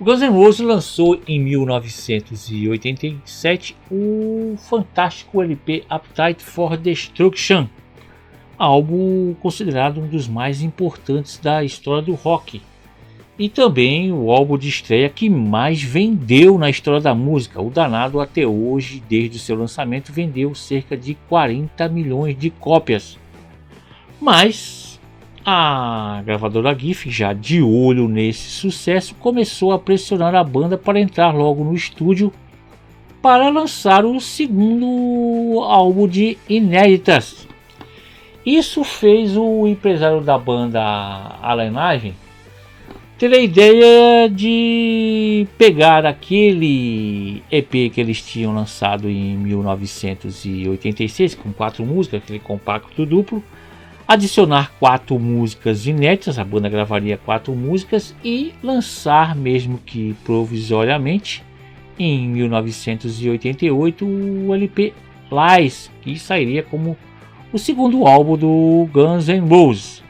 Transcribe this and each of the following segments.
O Guns N' Roses lançou em 1987 o fantástico LP Appetite for Destruction, álbum considerado um dos mais importantes da história do rock, e também o álbum de estreia que mais vendeu na história da música. O danado até hoje, desde o seu lançamento, vendeu cerca de 40 milhões de cópias. Mas a gravadora Geffen, já de olho nesse sucesso, começou a pressionar a banda para entrar logo no estúdio para lançar o segundo álbum de inéditas. Isso fez o empresário da banda, Alan Ive, ter a ideia de pegar aquele EP que eles tinham lançado em 1986 com 4 músicas, aquele compacto duplo, adicionar 4 músicas inéditas, a banda gravaria 4 músicas e lançar, mesmo que provisoriamente, em 1988 o LP Lies, que sairia como o segundo álbum do Guns N' Roses.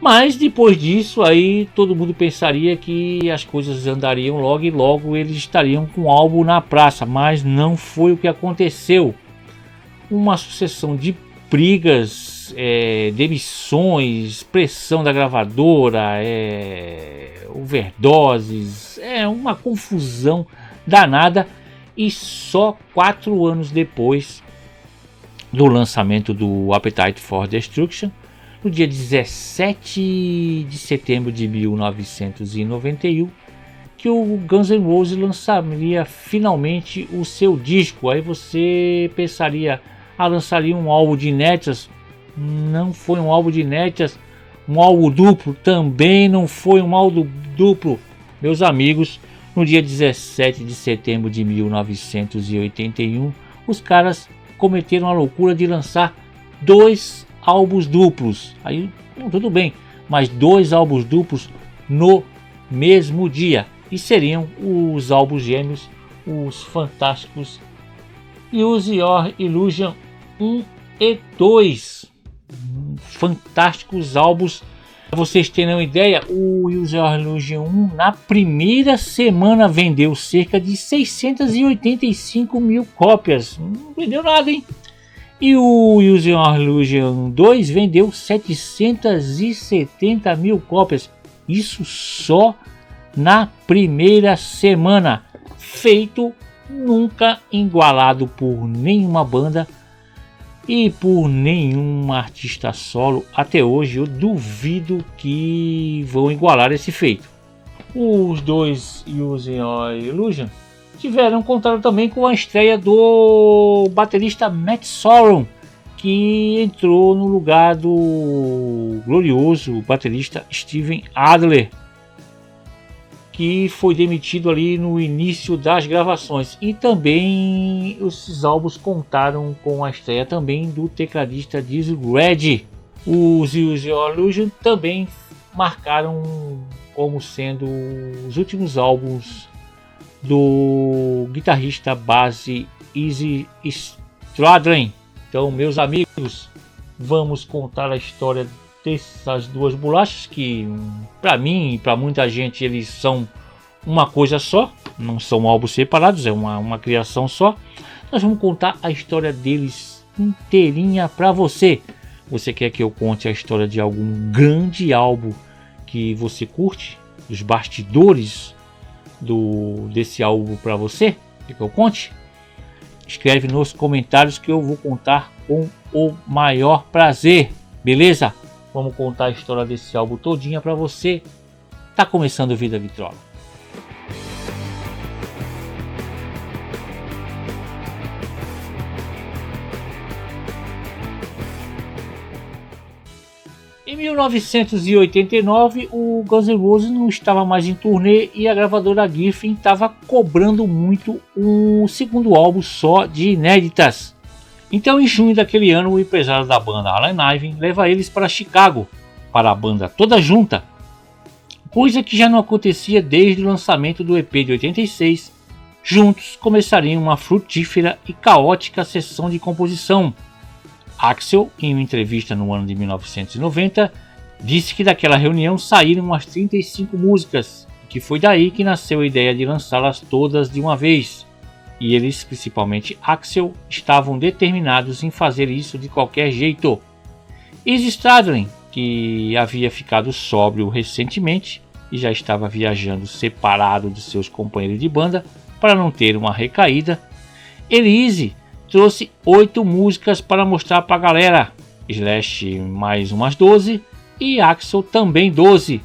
Mas depois disso aí todo mundo pensaria que as coisas andariam logo e logo eles estariam com o álbum na praça, mas não foi o que aconteceu. Uma sucessão de brigas, demissões, pressão da gravadora, overdoses, uma confusão danada, e só 4 anos depois do lançamento do Appetite for Destruction, no dia 17 de setembro de 1991, que o Guns N' Roses lançaria finalmente o seu disco. Aí você pensaria, lançaria um álbum de inéditas? Não foi um álbum de inéditas. Um álbum duplo? Também não foi um álbum duplo. Meus amigos, no dia 17 de setembro de 1981, os caras cometeram a loucura de lançar 2 álbuns duplos. Aí tudo bem, mas 2 álbuns duplos no mesmo dia, e seriam os álbuns gêmeos, os fantásticos Use Your Illusion 1 e 2. Fantásticos álbuns. Para vocês terem uma ideia, o Use Your Illusion 1 na primeira semana vendeu cerca de 685 mil cópias. Não vendeu nada, hein? E o Use Your Illusion 2 vendeu 770 mil cópias. Isso só na primeira semana. Feito nunca igualado por nenhuma banda e por nenhum artista solo. Até hoje eu duvido que vão igualar esse feito. Os 2 Use Your Illusion contaram também com a estreia do baterista Matt Sorum, que entrou no lugar do glorioso baterista Steven Adler, que foi demitido ali no início das gravações. E também esses álbuns contaram com a estreia também do tecladista Dizzy Red. Os Use Your Illusion também marcaram como sendo os últimos álbuns do guitarrista base Izzy Stradlin. Então, meus amigos, vamos contar a história dessas 2 bolachas que, para mim e para muita gente, eles são uma coisa só, não são álbuns separados, é uma criação só. Nós vamos contar a história deles inteirinha para você. Você quer que eu conte a história de algum grande álbum que você curte, dos bastidores desse álbum para você? Quer que eu conte? Escreve nos comentários que eu vou contar com o maior prazer, beleza? Vamos contar a história desse álbum todinha para você. Tá começando o Vida Vitrola. Em 1989, o Guns N' Roses não estava mais em turnê e a gravadora Geffen estava cobrando muito um segundo álbum só de inéditas. Então, em junho daquele ano, o empresário da banda, Alan Ive, leva eles para Chicago, para a banda toda junta, coisa que já não acontecia desde o lançamento do EP de 86. Juntos começariam uma frutífera e caótica sessão de composição. Axl, em uma entrevista no ano de 1990, disse que daquela reunião saíram umas 35 músicas que foi daí que nasceu a ideia de lançá-las todas de uma vez, e eles, principalmente Axl, estavam determinados em fazer isso de qualquer jeito. Izzy Stradlin, que havia ficado sóbrio recentemente e já estava viajando separado de seus companheiros de banda para não ter uma recaída, Izzy trouxe 8 músicas para mostrar para a galera, Slash mais umas 12 e Axl também 12.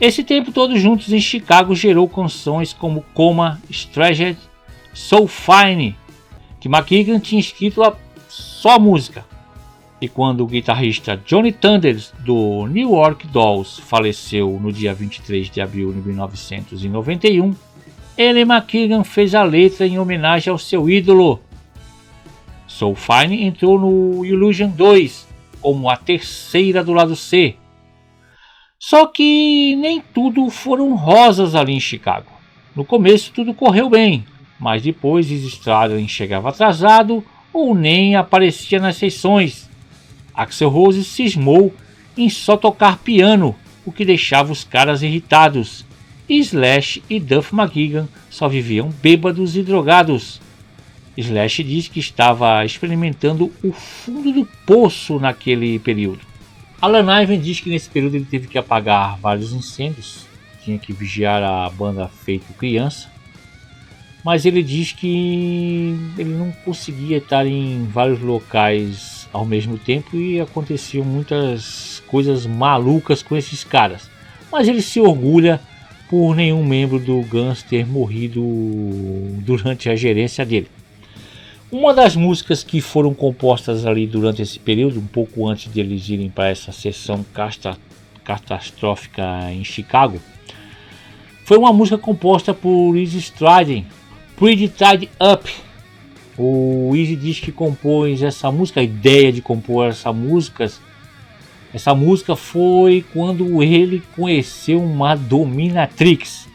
Esse tempo todo juntos em Chicago gerou canções como Coma, Stranged, So Fine, que McKagan tinha escrito só a música. E quando o guitarrista Johnny Thunders do New York Dolls faleceu no dia 23 de abril de 1991, ele McKagan fez a letra em homenagem ao seu ídolo. So Fine entrou no Illusion 2 como a terceira do lado C. Só que nem tudo foram rosas ali em Chicago. No começo tudo correu bem, mas depois Izzy Stradlin chegava atrasado ou nem aparecia nas sessões. Axl Rose cismou em só tocar piano, o que deixava os caras irritados. Slash e Duff McKagan só viviam bêbados e drogados. Slash diz que estava experimentando o fundo do poço naquele período. Alan Ivan diz que nesse período ele teve que apagar vários incêndios, tinha que vigiar a banda feito criança, mas ele diz que ele não conseguia estar em vários locais ao mesmo tempo e aconteciam muitas coisas malucas com esses caras. Mas ele se orgulha por nenhum membro do Guns ter morrido durante a gerência dele. Uma das músicas que foram compostas ali durante esse período, um pouco antes de eles irem para essa sessão catastrófica em Chicago, foi uma música composta por Izzy Stradlin, Pretty Tied Up. O Izzy diz que compôs essa música, a ideia de compor essa música foi quando ele conheceu uma dominatrix.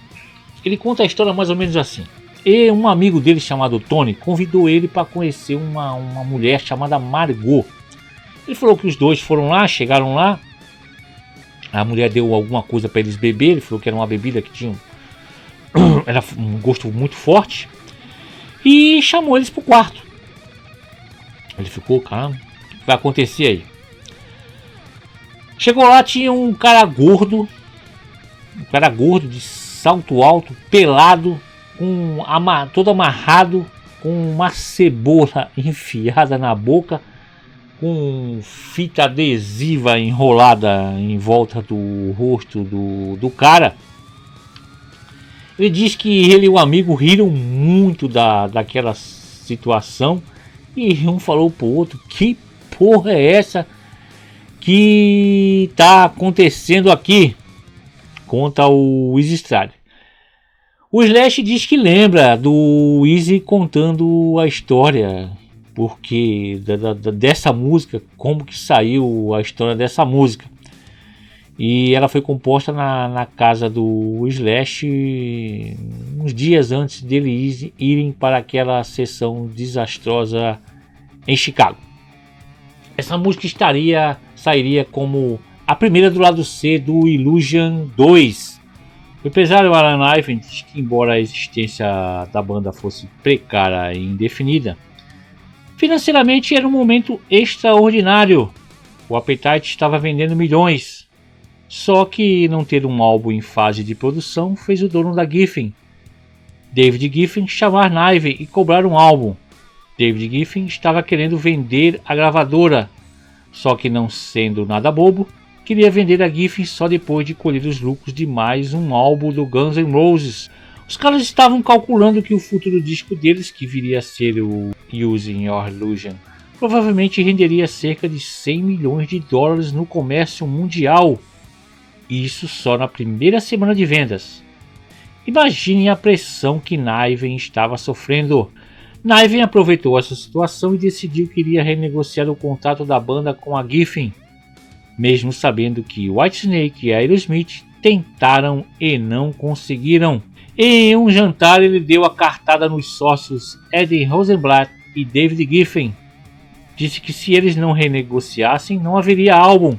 Ele conta a história mais ou menos assim. E um amigo dele chamado Tony convidou ele para conhecer uma mulher chamada Margot. Ele falou que os dois foram lá, chegaram lá. A mulher deu alguma coisa para eles beber. Ele falou que era uma bebida que tinha era um gosto muito forte. E chamou eles para o quarto. Ele ficou, caramba, o que vai acontecer aí? Chegou lá, tinha um cara gordo de salto alto, pelado, todo amarrado, com uma cebola enfiada na boca, com fita adesiva enrolada em volta do rosto do cara. Ele diz que ele e o amigo riram muito daquela situação e um falou pro outro: que porra é essa que tá acontecendo aqui? Conta o Izzy Stradlin. O Slash diz que lembra do Izzy contando a história, porque dessa música, como que saiu a história dessa música. E ela foi composta na casa do Slash uns dias antes deles irem para aquela sessão desastrosa em Chicago. Essa música sairia como a primeira do lado C do Illusion 2. O empresário Alan Ivan diz que, embora a existência da banda fosse precária e indefinida, financeiramente era um momento extraordinário. O Appetite estava vendendo milhões. Só que não ter um álbum em fase de produção fez o dono da Geffen, David Geffen, chamar Niven e cobrar um álbum. David Geffen estava querendo vender a gravadora, só que, não sendo nada bobo, queria vender a Geffen só depois de colher os lucros de mais um álbum do Guns N' Roses. Os caras estavam calculando que o futuro disco deles, que viria a ser o Using Your Illusion, provavelmente renderia cerca de 100 milhões de dólares no comércio mundial. Isso só na primeira semana de vendas. Imaginem a pressão que Niven estava sofrendo. Niven aproveitou essa situação e decidiu que iria renegociar o contrato da banda com a Geffen, mesmo sabendo que Whitesnake e Aerosmith tentaram e não conseguiram. Em um jantar, ele deu a cartada nos sócios Eddie Rosenblatt e David Geffen. Disse que se eles não renegociassem, não haveria álbum,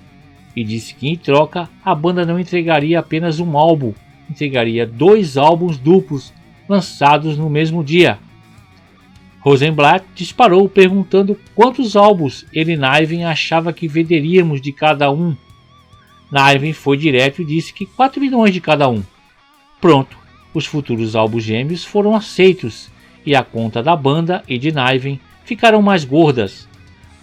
e disse que, em troca, a banda não entregaria apenas um álbum, entregaria 2 álbuns duplos lançados no mesmo dia. Rosenblatt disparou perguntando quantos álbuns ele e Niven achava que venderíamos de cada um. Niven foi direto e disse que 4 milhões de cada um. Pronto, os futuros álbuns gêmeos foram aceitos e a conta da banda e de Niven ficaram mais gordas.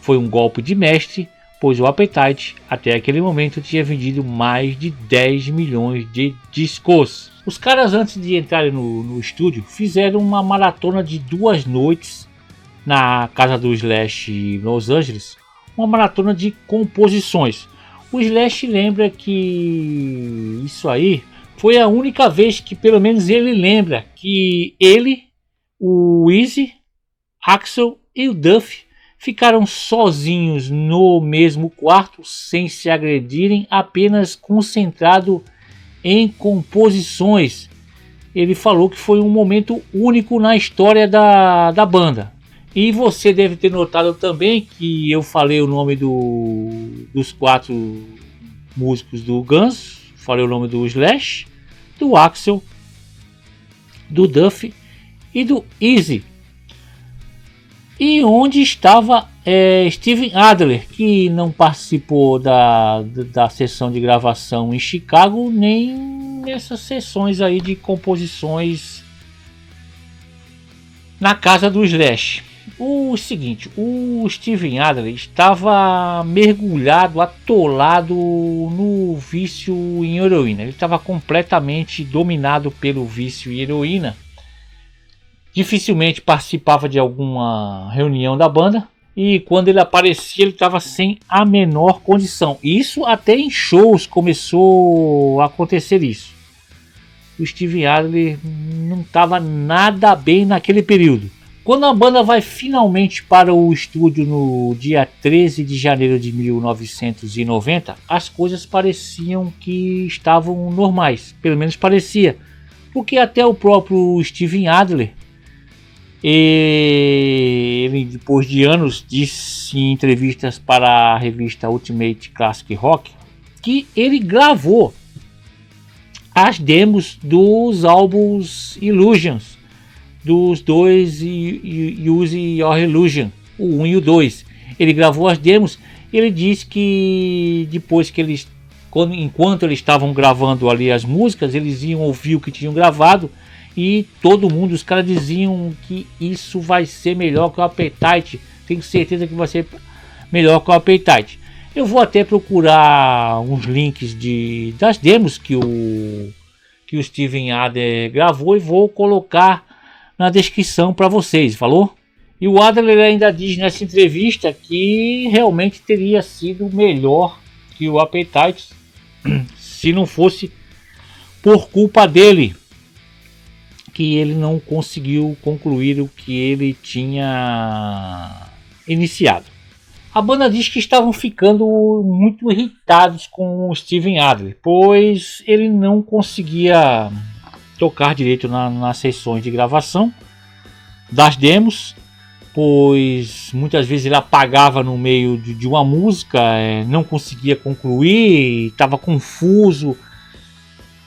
Foi um golpe de mestre, pois o Appetite até aquele momento tinha vendido mais de 10 milhões de discos. Os caras, antes de entrarem no estúdio, fizeram uma maratona de 2 noites na casa do Slash em Los Angeles, uma maratona de composições. O Slash lembra que isso aí foi a única vez que, pelo menos ele lembra, que ele, o Easy, Axl e o Duff ficaram sozinhos no mesmo quarto, sem se agredirem, apenas concentrado em composições. Ele falou que foi um momento único na história da banda. E você deve ter notado também que eu falei o nome dos 4 músicos do Guns, falei o nome do Slash, do Axl, do Duff e do Easy. E onde estava Steven Adler, que não participou da sessão de gravação em Chicago, nem nessas sessões aí de composições na casa do Slash. O seguinte, o Steven Adler estava mergulhado, atolado no vício em heroína. Ele estava completamente dominado pelo vício em heroína. Dificilmente participava de alguma reunião da banda. E quando ele aparecia, ele estava sem a menor condição. Isso até em shows começou a acontecer isso. O Steven Adler não estava nada bem naquele período. Quando a banda vai finalmente para o estúdio no dia 13 de janeiro de 1990, as coisas pareciam que estavam normais. Pelo menos parecia. Porque até o próprio Steven Adler, ele, depois de anos, disse em entrevistas para a revista Ultimate Classic Rock que ele gravou as demos dos álbuns Illusions, dos 2 Use Your Illusion, o 1 e o 2. Ele gravou as demos. Ele disse que depois que eles, enquanto eles estavam gravando ali as músicas, eles iam ouvir o que tinham gravado. E todo mundo, os caras diziam que isso vai ser melhor que o Appetite. Tenho certeza que vai ser melhor que o Appetite. Eu vou até procurar uns links das demos que o Steven Adler gravou e vou colocar na descrição para vocês, falou? E o Adler ainda diz nessa entrevista que realmente teria sido melhor que o Appetite se não fosse por culpa dele, que ele não conseguiu concluir o que ele tinha iniciado. A banda diz que estavam ficando muito irritados com o Steven Adler, pois ele não conseguia tocar direito nas sessões de gravação das demos, pois muitas vezes ele apagava no meio de uma música, não conseguia concluir, estava confuso.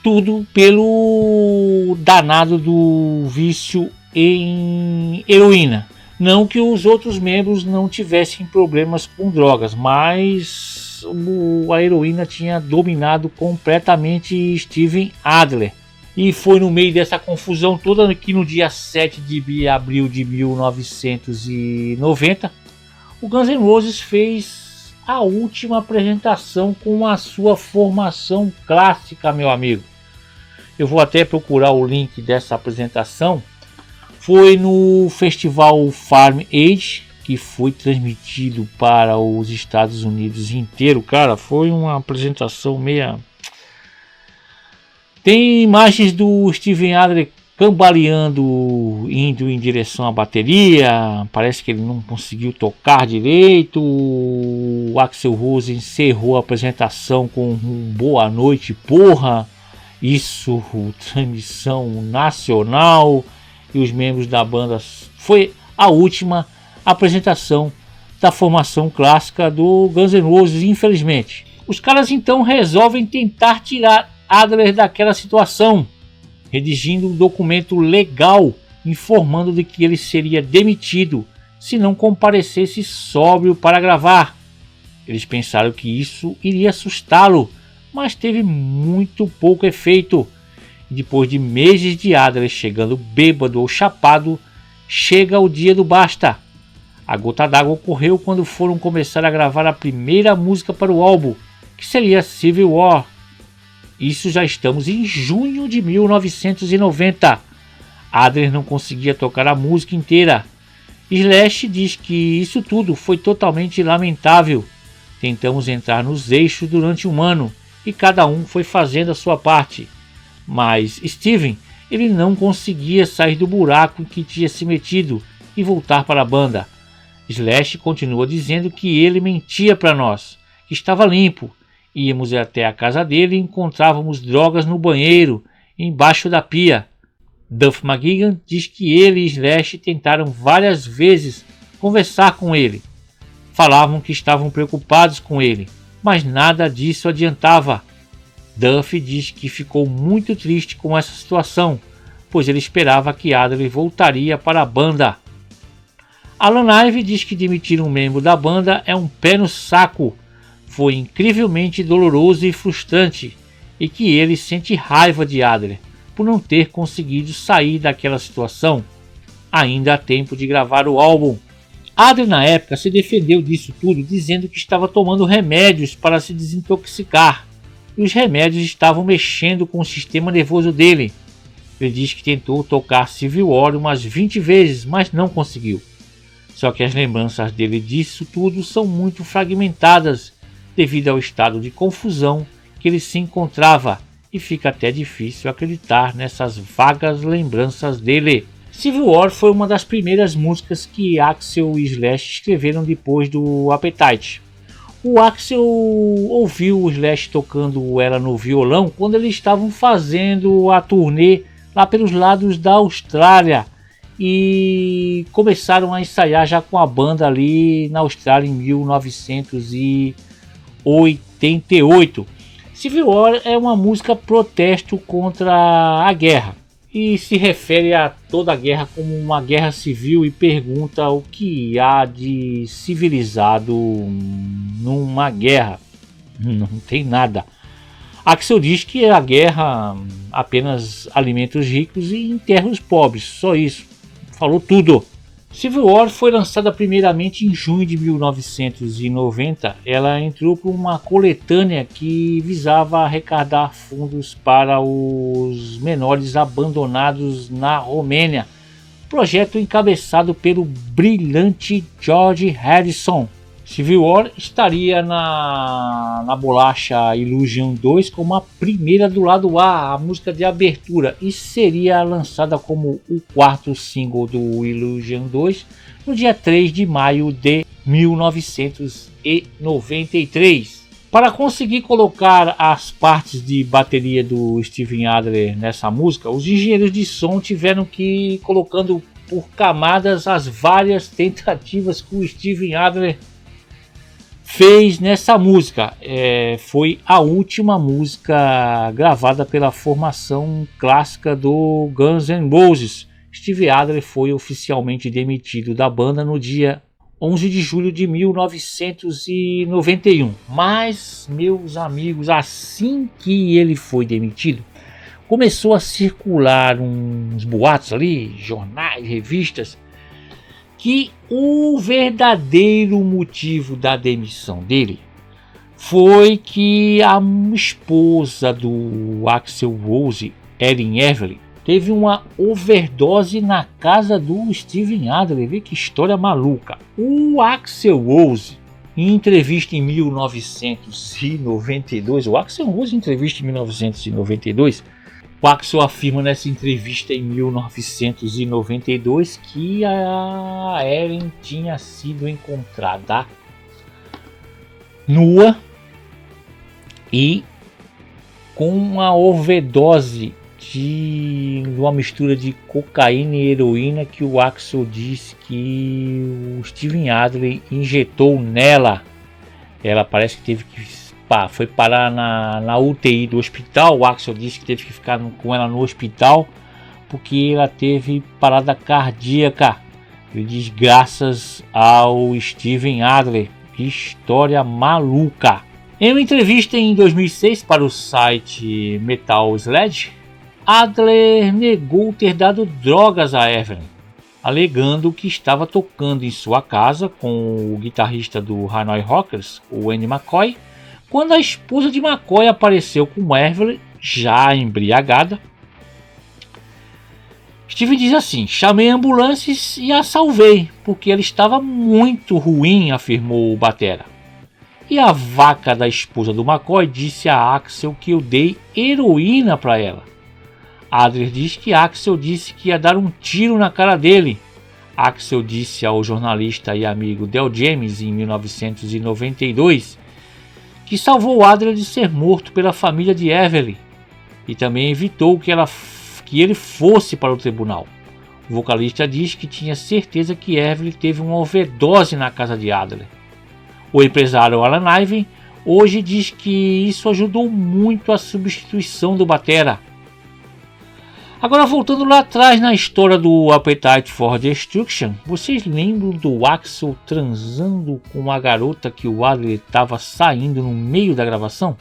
Tudo pelo danado do vício em heroína. Não que os outros membros não tivessem problemas com drogas, mas a heroína tinha dominado completamente Steven Adler. E foi no meio dessa confusão toda que no dia 7 de abril de 1990, o Guns N' Roses fez a última apresentação com a sua formação clássica, meu amigo. Eu vou até procurar o link dessa apresentação. Foi no festival Farm Aid, que foi transmitido para os Estados Unidos inteiro. Cara, foi uma apresentação meia... Tem imagens do Steven Adler cambaleando, indo em direção à bateria. Parece que ele não conseguiu tocar direito. O Axl Rose encerrou a apresentação com um boa noite, porra. Isso, transmissão nacional. E os membros da banda, foi a última apresentação da formação clássica do Guns N' Roses, infelizmente. Os caras então resolvem tentar tirar Adler daquela situação, redigindo um documento legal informando de que ele seria demitido se não comparecesse sóbrio para gravar. Eles pensaram que isso iria assustá-lo, mas teve muito pouco efeito. Depois de meses de Adler chegando bêbado ou chapado, chega o dia do basta. A gota d'água ocorreu quando foram começar a gravar a primeira música para o álbum, que seria Civil War. Isso já estamos em junho de 1990. Adler não conseguia tocar a música inteira. Slash diz que isso tudo foi totalmente lamentável. Tentamos entrar nos eixos durante um ano e cada um foi fazendo a sua parte. Mas Steven, ele não conseguia sair do buraco em que tinha se metido e voltar para a banda. Slash continua dizendo que ele mentia para nós, que estava limpo. Íamos até a casa dele e encontrávamos drogas no banheiro, embaixo da pia. Duff McGuigan diz que ele e Slash tentaram várias vezes conversar com ele. Falavam que estavam preocupados com ele, mas nada disso adiantava. Duff diz que ficou muito triste com essa situação, pois ele esperava que Adler voltaria para a banda. Alan Ive diz que demitir um membro da banda é um pé no saco. Foi incrivelmente doloroso e frustrante, e que ele sente raiva de Adler por não ter conseguido sair daquela situação. Ainda há tempo de gravar o álbum. Adler na época se defendeu disso tudo, dizendo que estava tomando remédios para se desintoxicar, e os remédios estavam mexendo com o sistema nervoso dele. Ele diz que tentou tocar Civil War umas 20 vezes, mas não conseguiu. Só que as lembranças dele disso tudo são muito fragmentadas, devido ao estado de confusão que ele se encontrava, e fica até difícil acreditar nessas vagas lembranças dele. Civil War foi uma das primeiras músicas que Axl e Slash escreveram depois do Appetite. O Axl ouviu o Slash tocando ela no violão quando eles estavam fazendo a turnê lá pelos lados da Austrália e começaram a ensaiar já com a banda ali na Austrália em 1988. Civil War é uma música protesto contra a guerra e se refere a toda a guerra como uma guerra civil e pergunta o que há de civilizado numa guerra. Não tem nada. Axl diz que a guerra apenas alimenta os ricos e enterra os pobres, só isso. Falou tudo. Civil War foi lançada primeiramente em junho de 1990. Ela entrou por uma coletânea que visava arrecadar fundos para os menores abandonados na Romênia. Projeto encabeçado pelo brilhante George Harrison. Civil War estaria na bolacha Illusion 2 como a primeira do lado A, a música de abertura, e seria lançada como o quarto single do Illusion 2 no dia 3 de maio de 1993. Para conseguir colocar as partes de bateria do Steven Adler nessa música, os engenheiros de som tiveram que ir colocando por camadas as várias tentativas que o Steven Adler fez nessa música. Foi a última música gravada pela formação clássica do Guns N' Roses. Steve Adler foi oficialmente demitido da banda no dia 11 de julho de 1991. Mas, meus amigos, assim que ele foi demitido, começou a circular uns boatos ali, jornais, revistas, que o verdadeiro motivo da demissão dele foi que a esposa do Axl Rose, Erin Everly, teve uma overdose na casa do Steven Adler. Vê que história maluca. O Axl Rose, em entrevista em 1992, o Axl Rose em entrevista em 1992, o Axl afirma nessa entrevista em 1992 que a Erin tinha sido encontrada nua e com uma overdose de uma mistura de cocaína e heroína que o Axl disse que o Steven Adler injetou nela. Ela parece que teve que foi parar na UTI do hospital. O Axl disse que teve que ficar com ela no hospital porque ela teve parada cardíaca. Ele diz graças ao Steven Adler. Que história maluca! Em uma entrevista em 2006 para o site Metal Sledge, Adler negou ter dado drogas a Evelyn, alegando que estava tocando em sua casa com o guitarrista do Hanoi Rockers, o Andy McCoy, quando a esposa de McCoy apareceu com Evelyn, já embriagada. Steve diz assim: chamei ambulâncias e a salvei, porque ela estava muito ruim, afirmou o batera. E a vaca da esposa do McCoy disse a Axl que eu dei heroína para ela. Adler diz que Axl disse que ia dar um tiro na cara dele. Axl disse ao jornalista e amigo Del James em 1992 que salvou Adler de ser morto pela família de Evelyn e também evitou que ele fosse para o tribunal. O vocalista diz que tinha certeza que Evelyn teve uma overdose na casa de Adler. O empresário Alan Ivan hoje diz que isso ajudou muito a substituição do batera. Agora, voltando lá atrás na história do Appetite for Destruction, vocês lembram do Axl transando com a garota que o Adler estava saindo no meio da gravação?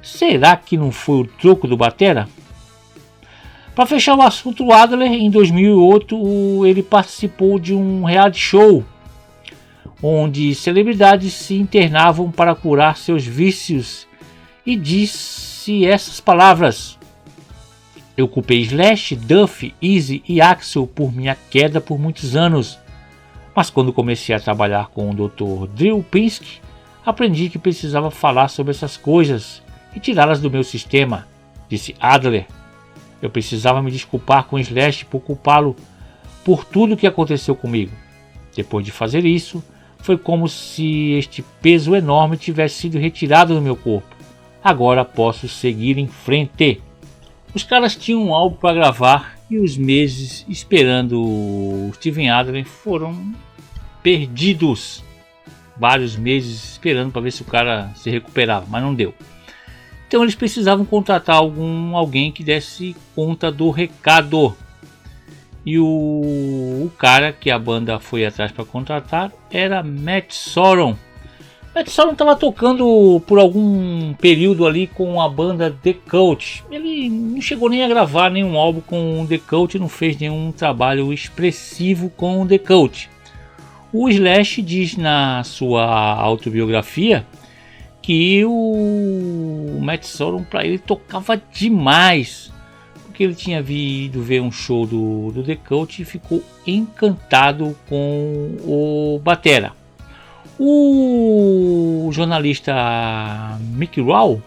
Será que não foi o troco do batera? Para fechar o assunto, o Adler, em 2008, ele participou de um reality show onde celebridades se internavam para curar seus vícios e disse essas palavras: eu culpei Slash, Duff, Easy e Axl por minha queda por muitos anos, mas quando comecei a trabalhar com o Dr. Drew Pinsky, aprendi que precisava falar sobre essas coisas e tirá-las do meu sistema, disse Adler. Eu precisava me desculpar com Slash por culpá-lo por tudo que aconteceu comigo. Depois de fazer isso, foi como se este peso enorme tivesse sido retirado do meu corpo. Agora posso seguir em frente. Os caras tinham um álbum para gravar e os meses esperando o Steven Adler foram perdidos. Vários meses esperando para ver se o cara se recuperava, mas não deu. Então eles precisavam contratar alguém que desse conta do recado. E o cara que a banda foi atrás para contratar era Matt Sorum. Matt Sorum estava tocando por algum período ali com a banda The Cult. Ele não chegou nem a gravar nenhum álbum com The Cult, não fez nenhum trabalho expressivo com The Cult. O Slash diz na sua autobiografia que o Matt Sorum para ele tocava demais, porque ele tinha ido ver um show do The Cult e ficou encantado com o batera. O jornalista Mick Raw, o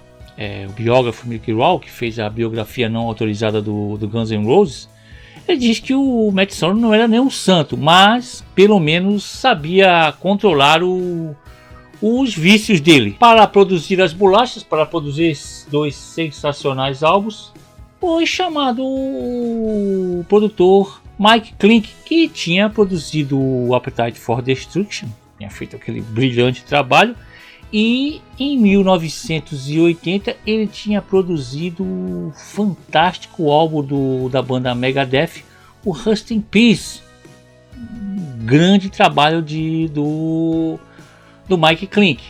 biógrafo Mick Raw, que fez a biografia não autorizada do Guns N' Roses, ele diz que o Matt Sorum não era nenhum santo, mas pelo menos sabia controlar os vícios dele. Para produzir as bolachas, para produzir esses dois sensacionais álbuns, foi chamado o produtor Mike Clink, que tinha produzido o Appetite for Destruction, tinha feito aquele brilhante trabalho, e em 1980 ele tinha produzido o fantástico álbum da banda Megadeth, o Rust in Peace, um grande trabalho do Mike Clink.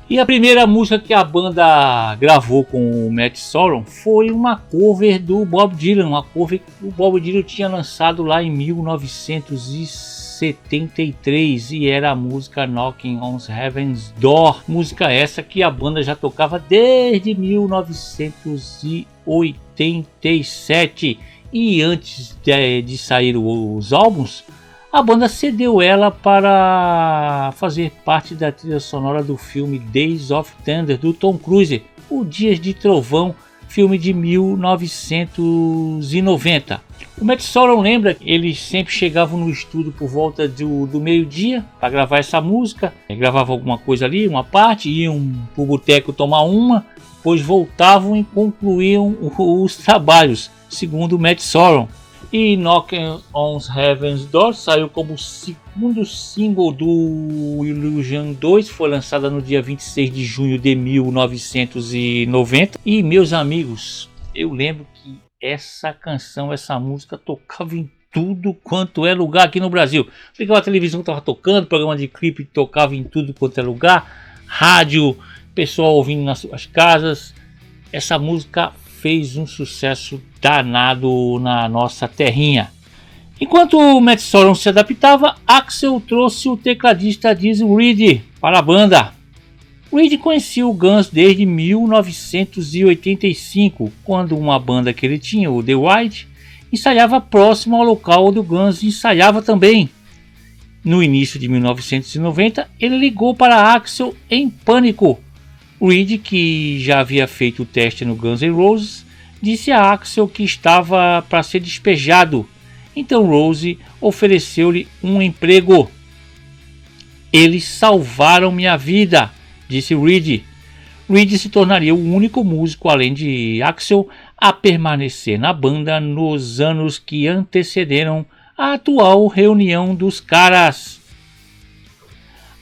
E a primeira música que a banda gravou com o Matt Sorum foi uma cover do Bob Dylan, uma cover que o Bob Dylan tinha lançado lá em 1973 e era a música Knocking on Heaven's Door, música essa que a banda já tocava desde 1987 e antes de sair os álbuns, a banda cedeu ela para fazer parte da trilha sonora do filme Days of Thunder do Tom Cruise, o Dias de Trovão, filme de 1990. O Matt Sorum lembra que eles sempre chegavam no estúdio por volta do meio-dia para gravar essa música, gravavam alguma coisa ali, uma parte, iam para o boteco tomar uma, depois voltavam e concluíam os trabalhos, segundo o Matt Sorum. E Knocking on Heaven's Door saiu como segundo single do Illusion 2, foi lançada no dia 26 de junho de 1990. E meus amigos, eu lembro que essa canção, essa música tocava em tudo quanto é lugar aqui no Brasil. Ligava a televisão, estava tocando, programa de clipe tocava em tudo quanto é lugar, rádio, pessoal ouvindo nas suas casas. Essa música fez um sucesso danado na nossa terrinha. Enquanto o Matt Sorum se adaptava, Axl trouxe o tecladista Dizzy Reed para a banda. Reed conhecia o Guns desde 1985, quando uma banda que ele tinha, o The White, ensaiava próximo ao local onde o Guns ensaiava também. No início de 1990, ele ligou para Axl em pânico. Reed, que já havia feito o teste no Guns N' Roses, disse a Axl que estava para ser despejado. Então Rose ofereceu-lhe um emprego. "Eles salvaram minha vida", disse Reed. Reed se tornaria o único músico, além de Axl, a permanecer na banda nos anos que antecederam a atual reunião dos caras.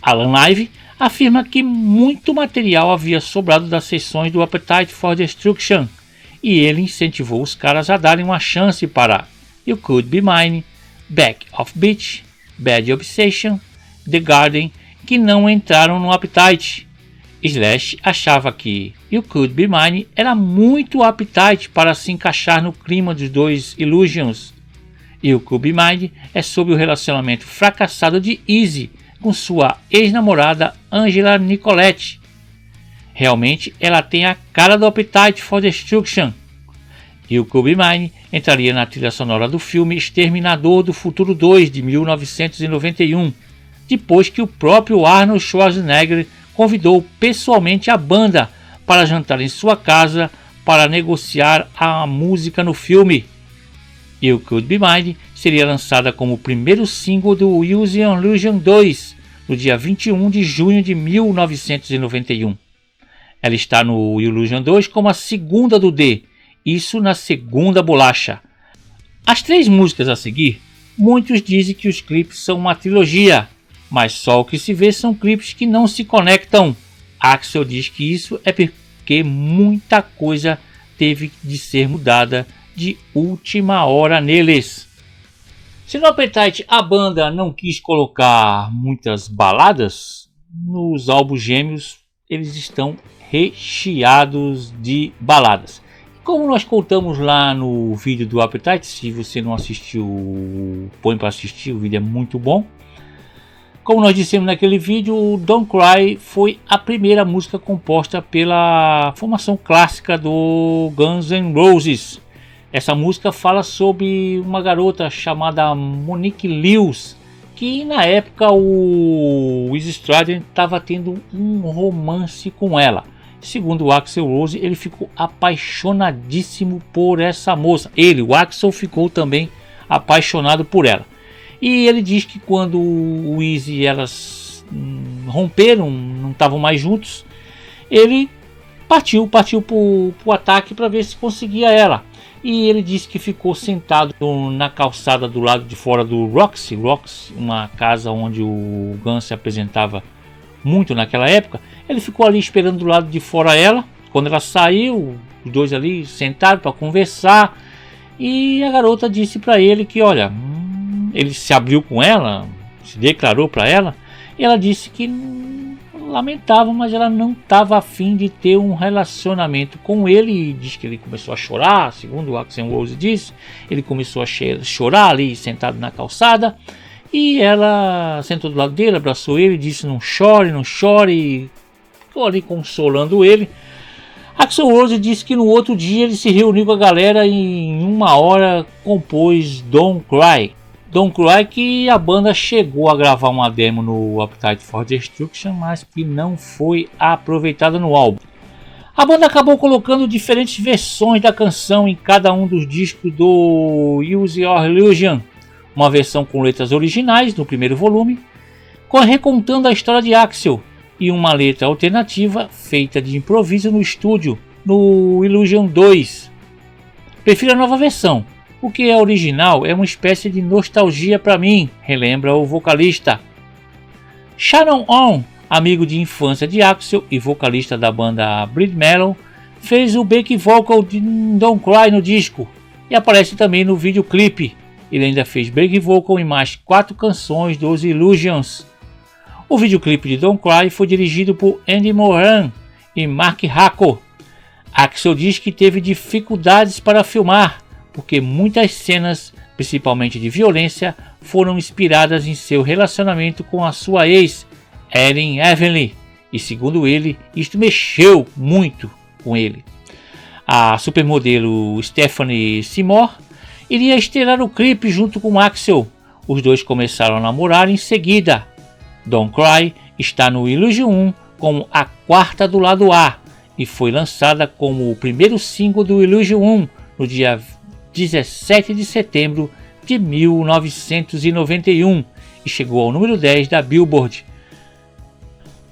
Alan Live afirma que muito material havia sobrado das sessões do Appetite for Destruction, e ele incentivou os caras a darem uma chance para You Could Be Mine, Back of Beach, Bad Obsession, The Garden, que não entraram no Appetite. Slash achava que You Could Be Mine era muito Appetite para se encaixar no clima dos dois Illusions. You Could Be Mine é sobre o relacionamento fracassado de Easy com sua ex-namorada Angela Nicoletti. Realmente ela tem a cara do Appetite for Destruction. You Could Be Mine entraria na trilha sonora do filme Exterminador do Futuro 2 de 1991, depois que o próprio Arnold Schwarzenegger convidou pessoalmente a banda para jantar em sua casa para negociar a música no filme. You Could Be Mine seria lançada como o primeiro single do Use Your Illusion 2 no dia 21 de junho de 1991. Ela está no Illusion 2 como a segunda do D, isso na segunda bolacha. As 3 músicas a seguir, muitos dizem que os clipes são uma trilogia, mas só o que se vê são clipes que não se conectam. Axl diz que isso é porque muita coisa teve de ser mudada de última hora neles. Se no Appetite a banda não quis colocar muitas baladas, nos álbuns gêmeos eles estão recheados de baladas. Como nós contamos lá no vídeo do Appetite, se você não assistiu, põe para assistir, o vídeo é muito bom. Como nós dissemos naquele vídeo, Don't Cry foi a primeira música composta pela formação clássica do Guns N' Roses. Essa música fala sobre uma garota chamada Monique Lewis, que na época o Izzy Stradlin estava tendo um romance com ela. Segundo o Axl Rose, ele ficou apaixonadíssimo por essa moça. O Axl ficou também apaixonado por ela. E ele diz que quando o Izzy e elas romperam, não estavam mais juntos, ele partiu para o ataque para ver se conseguia ela. E ele disse que ficou sentado na calçada do lado de fora do Roxy, uma casa onde o Guns se apresentava muito naquela época. Ele ficou ali esperando do lado de fora ela. Quando ela saiu, os dois ali sentados para conversar, e a garota disse para ele que, olha, ele se abriu com ela, se declarou para ela, e ela disse que lamentava, mas ela não estava afim de ter um relacionamento com ele. E diz que ele começou a chorar, segundo o Axl Rose disse, ele começou a chorar ali sentado na calçada, e ela sentou do lado dele, abraçou ele, disse não chore, e ficou ali consolando ele. Axl Rose disse que no outro dia ele se reuniu com a galera e em 1 hora compôs Don't Cry. Don't Cry, que a banda chegou a gravar uma demo no Appetite for Destruction, mas que não foi aproveitada no álbum. A banda acabou colocando diferentes versões da canção em cada um dos discos do Use Your Illusion. Uma versão com letras originais no primeiro volume, recontando a história de Axl, e uma letra alternativa feita de improviso no estúdio no Illusion 2. Prefiro a nova versão, O que é original é uma espécie de nostalgia para mim, relembra o vocalista. Shannon On, amigo de infância de Axl e vocalista da banda Bleed Metal, fez o back vocal de Don't Cry no disco e aparece também no videoclipe. Ele ainda fez back vocal em mais 4 canções dos Illusions. O videoclipe de Don't Cry foi dirigido por Andy Moran e Mark Hacko. Axl diz que teve dificuldades para filmar, porque muitas cenas, principalmente de violência, foram inspiradas em seu relacionamento com a sua ex, Erin Evelyn, e segundo ele, isto mexeu muito com ele. A supermodelo Stephanie Seymour iria estrelar o clipe junto com Axl. Os dois começaram a namorar em seguida. Don't Cry está no Illusion 1 como a quarta do lado A e foi lançada como o primeiro single do Illusion 1 no dia 17 de setembro de 1991 e chegou ao número 10 da Billboard.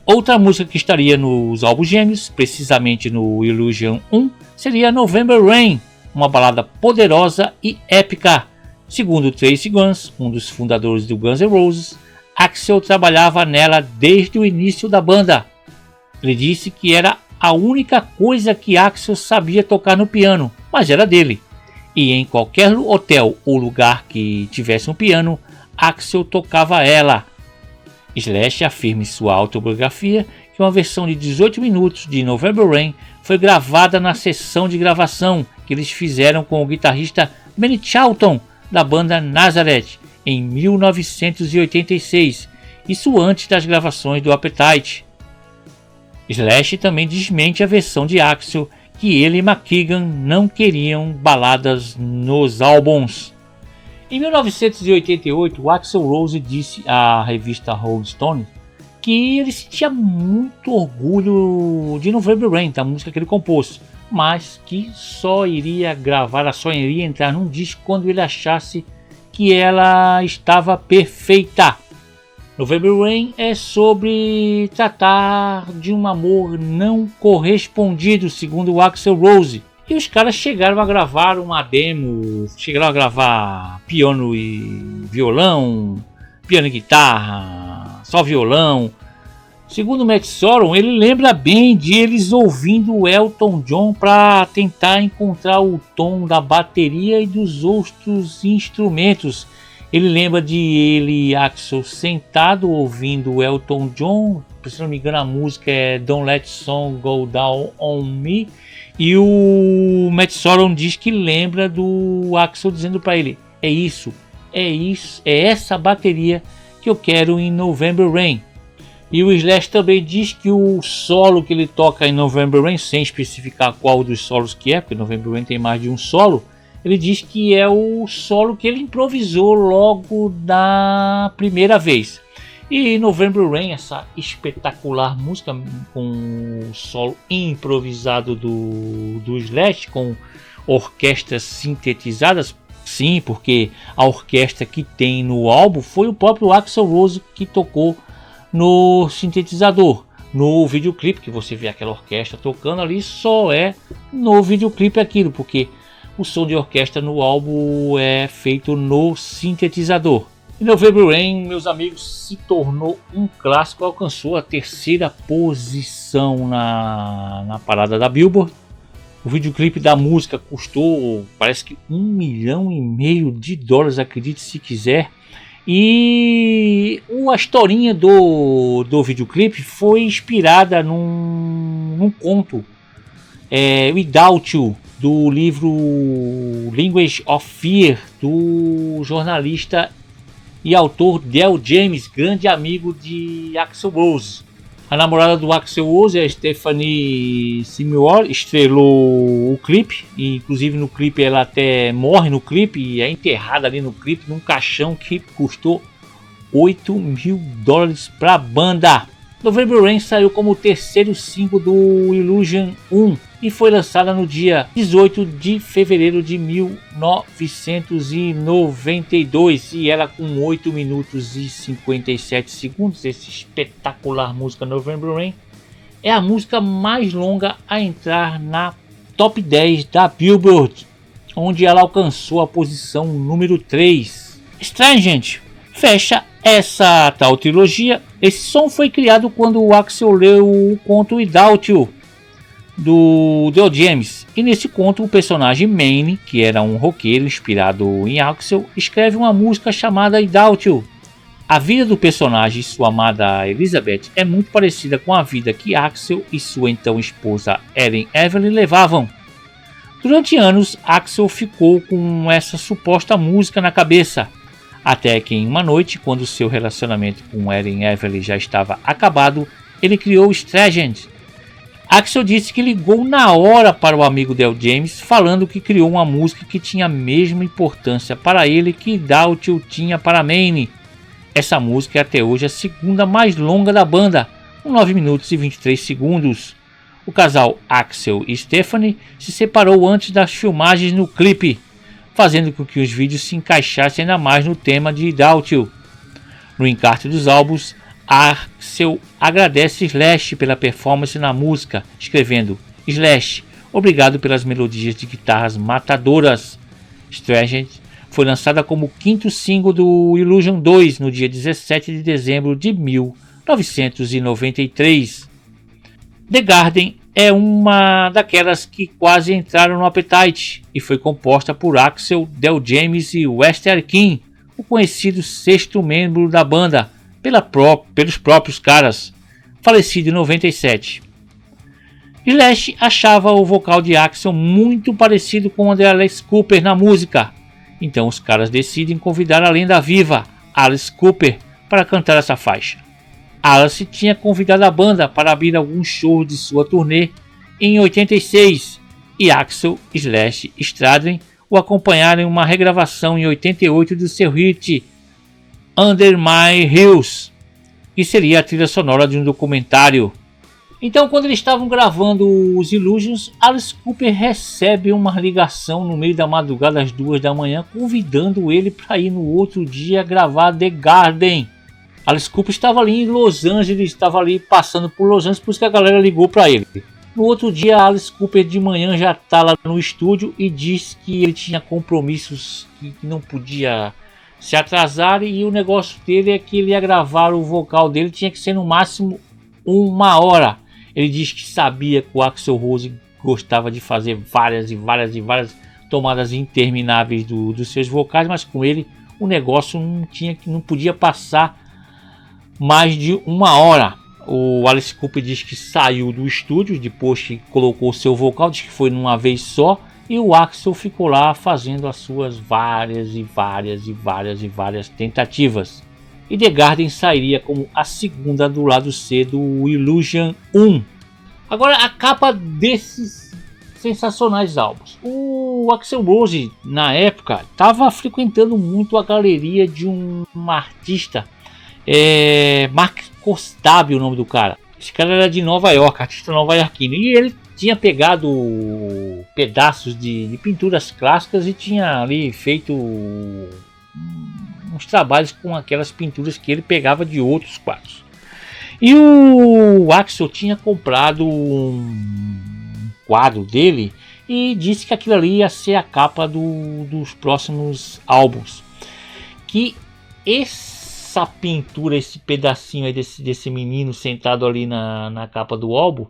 Outra música que estaria nos álbuns gêmeos, precisamente no Illusion 1, seria November Rain, uma balada poderosa e épica. Segundo Tracy Guns, um dos fundadores do Guns N' Roses, Axl trabalhava nela desde o início da banda. Ele disse que era a única coisa que Axl sabia tocar no piano, mas era dele. E em qualquer hotel ou lugar que tivesse um piano, Axl tocava ela. Slash afirma em sua autobiografia que uma versão de 18 minutos de November Rain foi gravada na sessão de gravação que eles fizeram com o guitarrista Benny Charlton da banda Nazareth em 1986, isso antes das gravações do Appetite. Slash também desmente a versão de Axl que ele e McKagan não queriam baladas nos álbuns. Em 1988, o Axl Rose disse à revista Rolling Stone que ele sentia muito orgulho de November Rain, da música que ele compôs, mas que só iria entrar num disco quando ele achasse que ela estava perfeita. November Rain é sobre tratar de um amor não correspondido, segundo o Axl Rose. E os caras chegaram a gravar uma demo, chegaram a gravar piano e violão, piano e guitarra, só violão. Segundo o Matt Sorum, ele lembra bem de eles ouvindo o Elton John para tentar encontrar o tom da bateria e dos outros instrumentos. Ele lembra de ele e Axl sentado ouvindo o Elton John, se não me engano a música é Don't Let Song Go Down On Me, e o Matt Sorum diz que lembra do Axl dizendo para ele, é essa bateria que eu quero em November Rain. E o Slash também diz que o solo que ele toca em November Rain, sem especificar qual dos solos que é, porque November Rain tem mais de um solo, ele diz que é o solo que ele improvisou logo da primeira vez. E November Rain, essa espetacular música com o solo improvisado do Slash, com orquestras sintetizadas, sim, porque a orquestra que tem no álbum foi o próprio Axl Rose que tocou no sintetizador. No videoclipe que você vê aquela orquestra tocando ali, só é no videoclipe aquilo, porque o som de orquestra no álbum é feito no sintetizador. E November Rain, meus amigos, se tornou um clássico, alcançou a 3ª posição na parada da Billboard. O videoclipe da música custou, parece que $1,5 milhão, acredite se quiser. E a historinha do videoclipe foi inspirada num conto, Without You, do livro Language of Fear, do jornalista e autor Del James, grande amigo de Axl Rose. A namorada do Axl Rose, a Stephanie Seymour, estrelou o clipe, e inclusive no clipe ela até morre no clipe e é enterrada ali no clipe num caixão que custou $8 mil para a banda. November Rain saiu como o 3º single do Illusion 1 e foi lançada no dia 18 de fevereiro de 1992, e ela com 8 minutos e 57 segundos, essa espetacular música November Rain é a música mais longa a entrar na top 10 da Billboard. onde ela alcançou a posição número 3. Strange fecha essa tal trilogia. Esse som foi criado quando o Axl leu o conto Without You, do Del James, e nesse conto o personagem Manny, que era um roqueiro inspirado em Axl, escreve uma música chamada Without You. A vida do personagem e sua amada Elizabeth é muito parecida com a vida que Axl e sua então esposa Erin Evelyn levavam. Durante anos, Axl ficou com essa suposta música na cabeça, até que em uma noite, quando seu relacionamento com Erin Evelyn já estava acabado, ele criou Strange. Axl disse que ligou na hora para o amigo Del James, falando que criou uma música que tinha a mesma importância para ele que Without You tinha para Manny. Essa música é até hoje a segunda mais longa da banda, com 9 minutos e 23 segundos. O casal Axl e Stephanie se separou antes das filmagens no clipe, fazendo com que os vídeos se encaixassem ainda mais no tema de Without You. No encarte dos álbuns, Axl agradece Slash pela performance na música, escrevendo: Slash, obrigado pelas melodias de guitarras matadoras. Strange foi lançada como o quinto single do Illusion 2 no dia 17 de dezembro de 1993. The Garden é uma daquelas que quase entraram no Appetite e foi composta por Axl, Del James e Wester King, o conhecido sexto membro da banda, pelos próprios caras, falecido em 97. Slash achava o vocal de Axl muito parecido com o de Alice Cooper na música, então os caras decidem convidar a lenda viva, Alice Cooper, para cantar essa faixa. Alice tinha convidado a banda para abrir alguns shows de sua turnê em 86 e Axl, Slash e Stradlin o acompanharam em uma regravação em 88 do seu hit Under My Hills, que seria a trilha sonora de um documentário. Então, quando eles estavam gravando os Illusions, Alice Cooper recebe uma ligação no meio da madrugada às 2 da manhã, convidando ele para ir no outro dia gravar The Garden. Alice Cooper estava ali em Los Angeles, estava ali passando por Los Angeles, por isso que a galera ligou para ele. No outro dia, Alice Cooper de manhã já está lá no estúdio e diz que ele tinha compromissos que não podia se atrasar, e o negócio dele é que ele ia gravar o vocal dele, tinha que ser no máximo 1 hora. Ele diz que sabia que o Axl Rose gostava de fazer várias tomadas intermináveis dos seus vocais, mas com ele o negócio não podia passar mais de 1 hora. O Alice Cooper diz que saiu do estúdio depois que colocou seu vocal, diz que foi numa vez só, e o Axl ficou lá fazendo as suas várias tentativas. E The Garden sairia como a segunda do lado C do Illusion 1. Agora, a capa desses sensacionais álbuns. O Axl Rose, na época, estava frequentando muito a galeria de um artista, Mark Kostabi, o nome do cara. Esse cara era de Nova York, artista nova-iorquino, e ele tinha pegado pedaços de pinturas clássicas e tinha ali feito uns trabalhos com aquelas pinturas que ele pegava de outros quadros. E o Axl tinha comprado um quadro dele e disse que aquilo ali ia ser a capa dos próximos álbuns. Que essa pintura, esse pedacinho aí desse menino sentado ali na capa do álbum,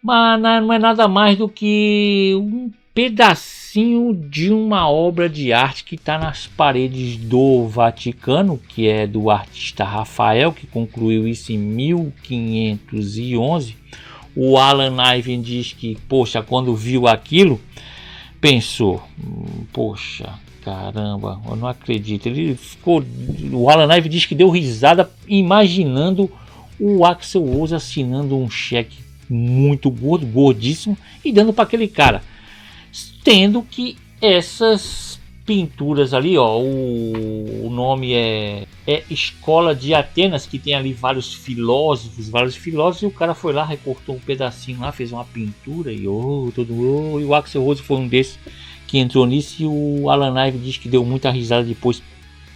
mas não é nada mais do que um pedacinho de uma obra de arte que está nas paredes do Vaticano, que é do artista Rafael, que concluiu isso em 1511. O Alan Ivan diz que, poxa, quando viu aquilo, pensou, poxa, caramba, eu não acredito. O Alan Ivan diz que deu risada imaginando o Axl Rose assinando um cheque muito gordo, gordíssimo, e dando para aquele cara. Tendo que essas pinturas ali, ó, o nome é Escola de Atenas, que tem ali vários filósofos, e o cara foi lá, recortou um pedacinho lá, fez uma pintura e o Axl Rose foi um desses que entrou nisso, e o Alan Ive diz que deu muita risada depois,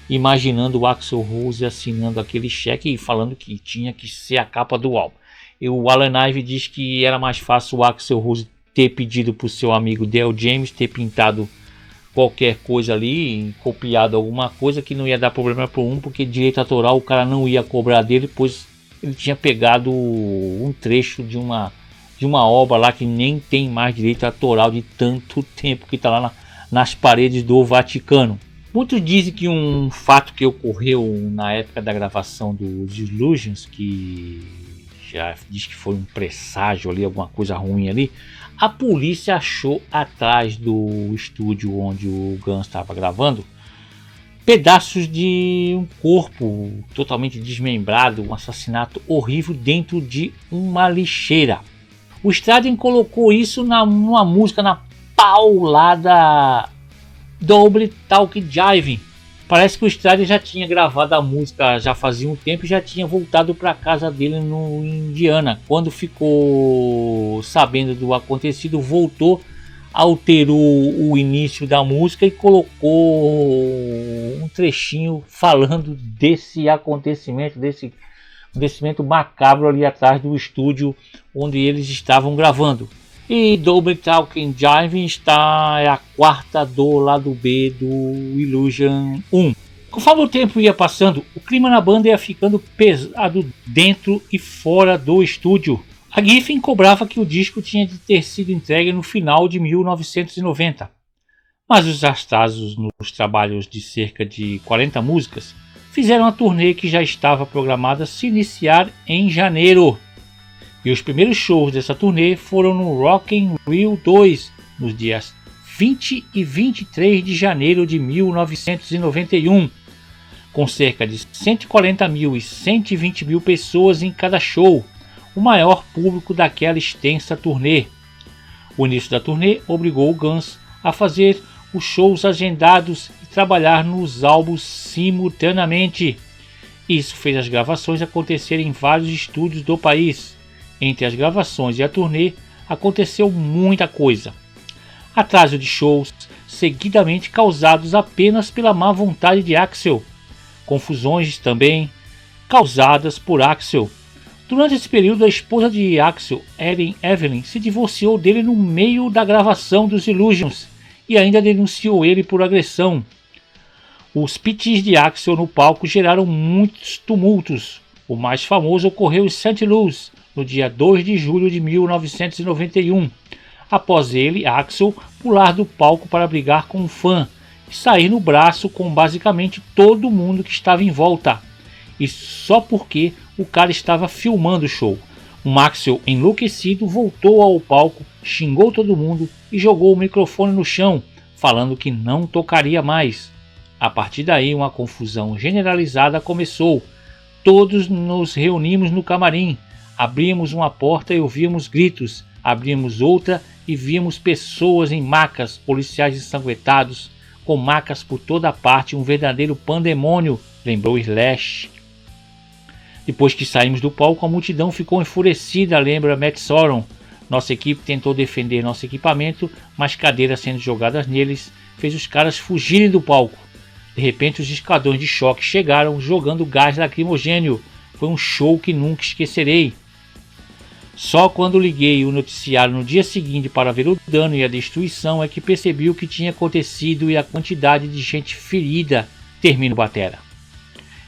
imaginando o Axl Rose assinando aquele cheque e falando que tinha que ser a capa do álbum. E o Alan Ive diz que era mais fácil o Axl Rose ter pedido para o seu amigo Del James ter pintado qualquer coisa ali, copiado alguma coisa que não ia dar problema para porque direito autoral o cara não ia cobrar dele, pois ele tinha pegado um trecho de uma obra lá que nem tem mais direito autoral de tanto tempo que está lá nas paredes do Vaticano. Muitos dizem que um fato que ocorreu na época da gravação dos Illusions, que já diz que foi um presságio ali, alguma coisa ruim ali, a polícia achou atrás do estúdio onde o Guns estava gravando pedaços de um corpo totalmente desmembrado, um assassinato horrível dentro de uma lixeira. O Stradlin colocou isso numa música, na paulada Double Talk Jive. Parece que o Stradlin já tinha gravado a música já fazia um tempo e já tinha voltado para casa dele no Indiana. Quando ficou sabendo do acontecido, voltou, alterou o início da música e colocou um trechinho falando desse acontecimento, desse acontecimento macabro ali atrás do estúdio onde eles estavam gravando. E Double Talking Jive é a quarta do lado B do Illusion 1. Conforme o tempo ia passando, o clima na banda ia ficando pesado dentro e fora do estúdio. A Geffen cobrava que o disco tinha de ter sido entregue no final de 1990. Mas os atrasos nos trabalhos de cerca de 40 músicas fizeram a turnê que já estava programada se iniciar em janeiro. E os primeiros shows dessa turnê foram no Rock in Rio 2, nos dias 20 e 23 de janeiro de 1991, com cerca de 140 mil e 120 mil pessoas em cada show, o maior público daquela extensa turnê. O início da turnê obrigou o Guns a fazer os shows agendados e trabalhar nos álbuns simultaneamente. Isso fez as gravações acontecerem em vários estúdios do país. Entre as gravações e a turnê aconteceu muita coisa. Atraso de shows, seguidamente causados apenas pela má vontade de Axl. Confusões também causadas por Axl. Durante esse período, a esposa de Axl, Evelyn, se divorciou dele no meio da gravação dos Illusions e ainda denunciou ele por agressão. Os pitis de Axl no palco geraram muitos tumultos. O mais famoso ocorreu em St. Louis, no dia 2 de julho de 1991, após ele, Axl, pular do palco para brigar com um fã e sair no braço com basicamente todo mundo que estava em volta. E só porque o cara estava filmando o show. O Axl, enlouquecido, voltou ao palco, xingou todo mundo e jogou o microfone no chão, falando que não tocaria mais. A partir daí, uma confusão generalizada começou. Todos nos reunimos no camarim. Abrimos uma porta e ouvimos gritos, abrimos outra e vimos pessoas em macas, policiais ensanguentados, com macas por toda parte, um verdadeiro pandemônio, lembrou Slash. Depois que saímos do palco, a multidão ficou enfurecida, lembra Matt Sorum. Nossa equipe tentou defender nosso equipamento, mas cadeiras sendo jogadas neles fez os caras fugirem do palco. De repente, os esquadrões de choque chegaram jogando gás lacrimogêneo. Foi um show que nunca esquecerei. Só quando liguei o noticiário no dia seguinte para ver o dano e a destruição é que percebi o que tinha acontecido e a quantidade de gente ferida, termina o batera.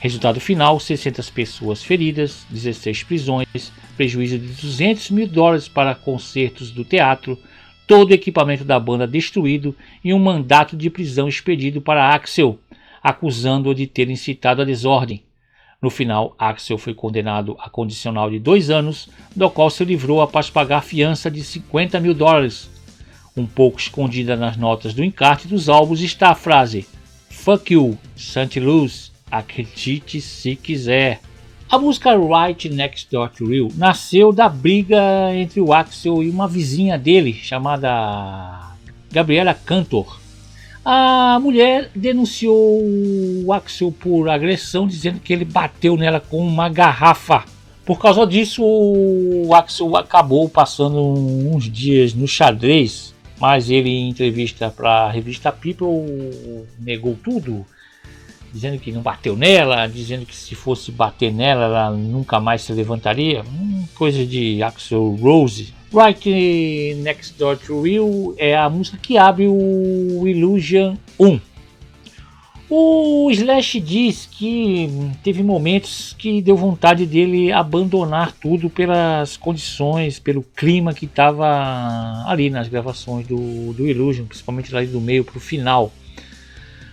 Resultado final, 600 pessoas feridas, 16 prisões, prejuízo de $200 mil para concertos do teatro, todo o equipamento da banda destruído e um mandato de prisão expedido para Axl, acusando-o de ter incitado a desordem. No final, Axl foi condenado a condicional de 2 anos, do qual se livrou após pagar fiança de $50 mil. Um pouco escondida nas notas do encarte dos álbuns está a frase "Fuck you, St. Louis, acredite se quiser". A música Right Next Door to You nasceu da briga entre o Axl e uma vizinha dele, chamada Gabriela Cantor. A mulher denunciou o Axl por agressão, dizendo que ele bateu nela com uma garrafa. Por causa disso, o Axl acabou passando uns dias no xadrez, mas ele, em entrevista para a revista People, negou tudo, dizendo que não bateu nela, dizendo que se fosse bater nela, ela nunca mais se levantaria. Coisa de Axl Rose. Right Next Door to You é a música que abre o Illusion 1. O Slash diz que teve momentos que deu vontade dele abandonar tudo pelas condições, pelo clima que estava ali nas gravações do Illusion, principalmente lá do meio para o final.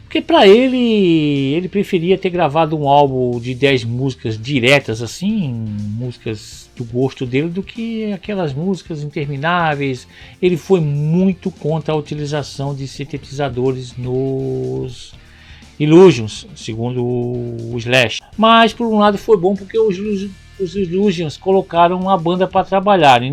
Porque para ele preferia ter gravado um álbum de 10 músicas diretas, assim, músicas do gosto dele, do que aquelas músicas intermináveis. Ele foi muito contra a utilização de sintetizadores nos Illusions, segundo o Slash. Mas por um lado foi bom porque os Illusions colocaram a banda para trabalhar, e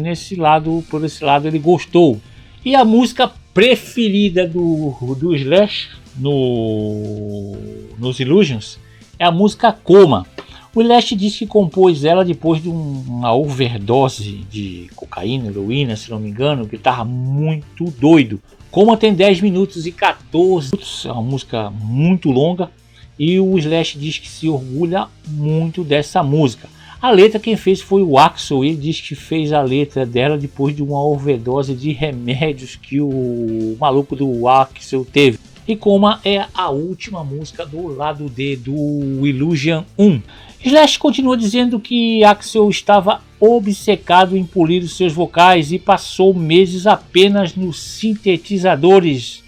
por esse lado ele gostou. E a música preferida do Slash nos Illusions é a música Coma. O Slash disse que compôs ela depois de uma overdose de cocaína, heroína, se não me engano, que estava muito doido. Coma tem 10 minutos e 14 minutos, é uma música muito longa, e o Slash diz que se orgulha muito dessa música. A letra quem fez foi o Axl, ele diz que fez a letra dela depois de uma overdose de remédios que o maluco do Axl teve. E Coma é a última música do lado D do Illusion 1. Slash continua dizendo que Axl estava obcecado em polir os seus vocais e passou meses apenas nos sintetizadores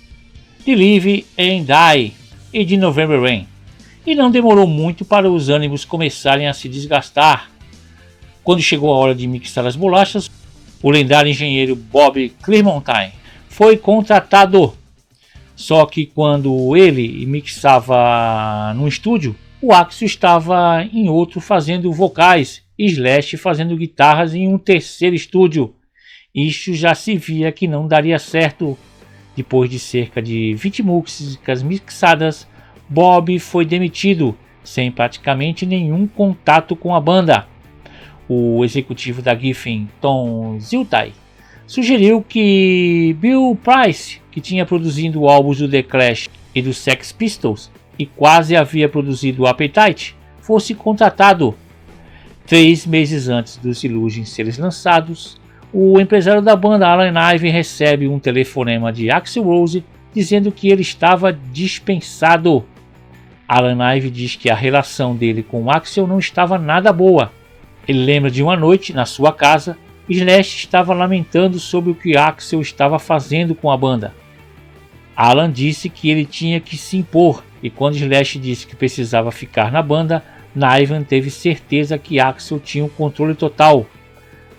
de Live and Die e de November Rain. E não demorou muito para os ânimos começarem a se desgastar. Quando chegou a hora de mixar as bolachas, o lendário engenheiro Bob Clementine foi contratado. Só que quando ele mixava no estúdio, o Axl estava em outro fazendo vocais e Slash fazendo guitarras em um terceiro estúdio. Isso já se via que não daria certo. Depois de cerca de 20 músicas mixadas, Bob foi demitido, sem praticamente nenhum contato com a banda. O executivo da Geffen, Tom Ziltai, sugeriu que Bill Price, que tinha produzido álbuns do The Clash e do Sex Pistols e quase havia produzido o Appetite, fosse contratado. 3 meses antes dos Illusions serem lançados, o empresário da banda, Alan Ive, recebe um telefonema de Axl Rose dizendo que ele estava dispensado. Alan Ive diz que a relação dele com o Axl não estava nada boa. Ele lembra de uma noite na sua casa, Slash estava lamentando sobre o que Axl estava fazendo com a banda. Alan disse que ele tinha que se impor, e quando Slash disse que precisava ficar na banda, Niven teve certeza que Axl tinha o controle total.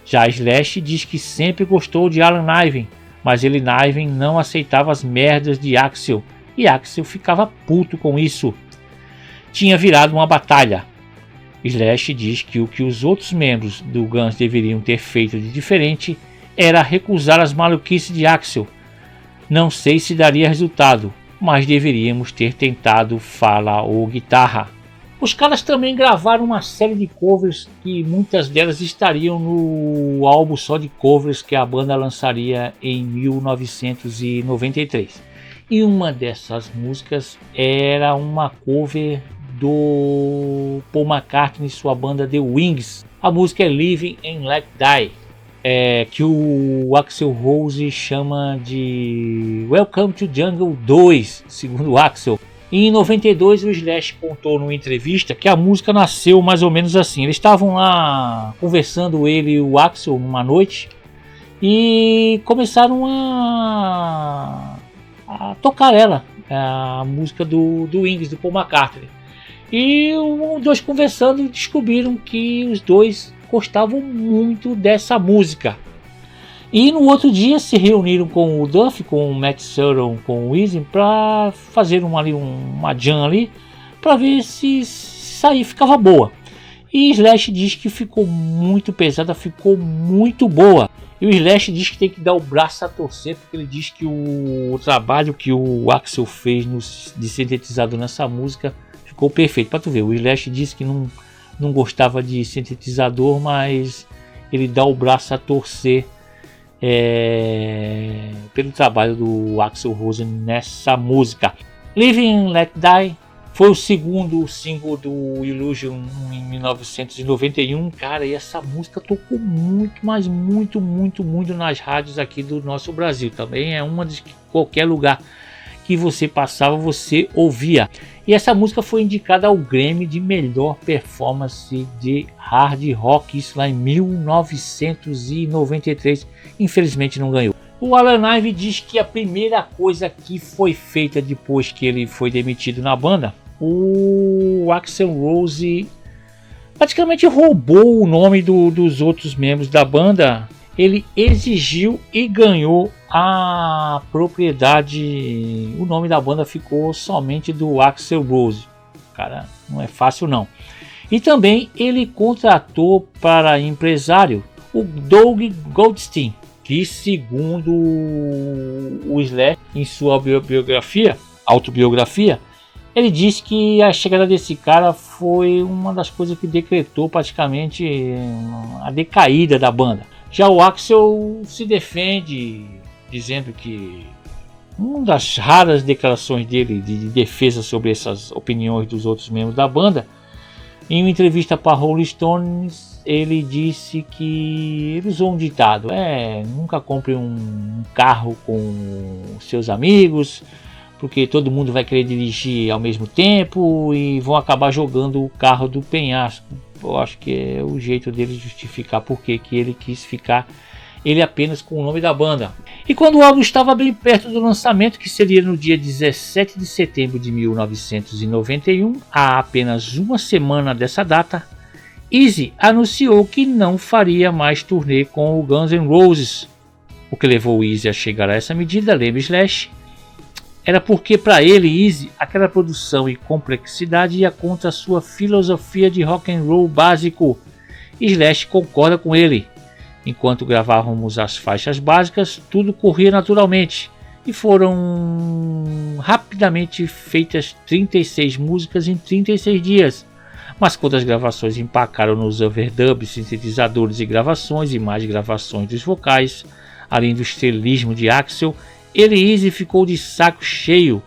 Já Slash diz que sempre gostou de Alan Niven, mas Niven não aceitava as merdas de Axl, e Axl ficava puto com isso. Tinha virado uma batalha. Slash diz que o que os outros membros do Guns deveriam ter feito de diferente era recusar as maluquices de Axl. Não sei se daria resultado, mas deveríamos ter tentado, fala o guitarra. Os caras também gravaram uma série de covers que muitas delas estariam no álbum só de covers que a banda lançaria em 1993. E uma dessas músicas era uma cover do Paul McCartney e sua banda The Wings. A música é Living and Let Die, que o Axl Rose chama de Welcome to Jungle 2, segundo o Axl. E em 92 o Slash contou numa entrevista que a música nasceu mais ou menos assim. Eles estavam lá conversando, ele e o Axl, numa noite, e começaram a tocar ela, a música do Wings, do Paul McCartney. E os dois conversando descobriram que os dois gostavam muito dessa música. E no outro dia se reuniram com o Duff, com o Matt Sorum, com o Weezy, para fazer uma jam ali, para ver se sair ficava boa. E Slash diz que ficou muito pesada, ficou muito boa. E o Slash diz que tem que dar o braço a torcer, porque ele diz que o trabalho que o Axl fez de sintetizador nessa música ficou perfeito. Para tu ver, o Slash disse que não gostava de sintetizador, mas ele dá o braço a torcer pelo trabalho do Axl Rose nessa música. Live and Let Die Foi o segundo single do Illusion em 1991, cara, e essa música tocou muito, mas muito nas rádios aqui do nosso Brasil. Também é uma de qualquer lugar que você passava, você ouvia. E essa música foi indicada ao Grammy de melhor performance de hard rock, isso lá em 1993. Infelizmente não ganhou. O Alan Ive diz que a primeira coisa que foi feita depois que ele foi demitido na banda, o Axl Rose praticamente roubou o nome dos outros membros da banda. Ele exigiu e ganhou a propriedade. O nome da banda ficou somente do Axl Rose. Cara, não é fácil não. E também ele contratou para empresário o Doug Goldstein, que segundo o Slash em sua autobiografia, ele disse que a chegada desse cara foi uma das coisas que decretou praticamente a decaída da banda. Já o Axl se defende dizendo que uma das raras declarações dele de defesa sobre essas opiniões dos outros membros da banda, em uma entrevista para Rolling Stones, ele disse que ele usou um ditado: nunca compre um carro com seus amigos, porque todo mundo vai querer dirigir ao mesmo tempo e vão acabar jogando o carro do penhasco. Eu acho que é o jeito dele justificar porque que ele quis ficar ele apenas com o nome da banda. E quando o álbum estava bem perto do lançamento, que seria no dia 17 de setembro de 1991, há apenas uma semana dessa data, Easy anunciou que não faria mais turnê com o Guns N' Roses. O que levou o Easy a chegar a essa medida, lembra Slash, era porque para ele, Easy, aquela produção e complexidade ia contra a sua filosofia de rock and roll básico. Slash concorda com ele. Enquanto gravávamos as faixas básicas, tudo corria naturalmente e foram rapidamente feitas 36 músicas em 36 dias. Mas quando as gravações empacaram nos overdubs, sintetizadores e gravações e mais gravações dos vocais, além do estilismo de Axl, ele Easy ficou de saco cheio.